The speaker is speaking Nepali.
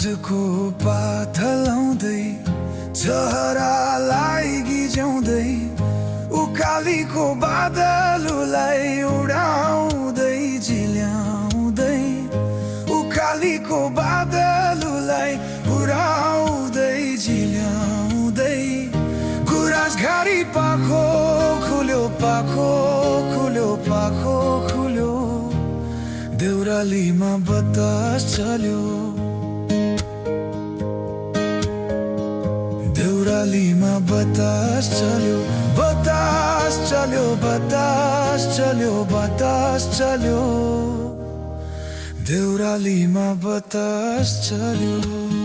साँझको पाथलाउँदै चहरालाई गिज्याउँदै उकालीको बादललाई उडाउँदै झिल्याउँदै उकालीको बादललाई उडाउँदै झिल्याउँदै गुराँसघारी पाखो खुल्यो पाखो खुल्यो पाखो खुल्यो देउरालीमा बतास चल्यो देउरालीमा बतास चल्यो बतास चल्यो बतास चल्यो बतास चल्यो देउरालीमा बतास चल्यो।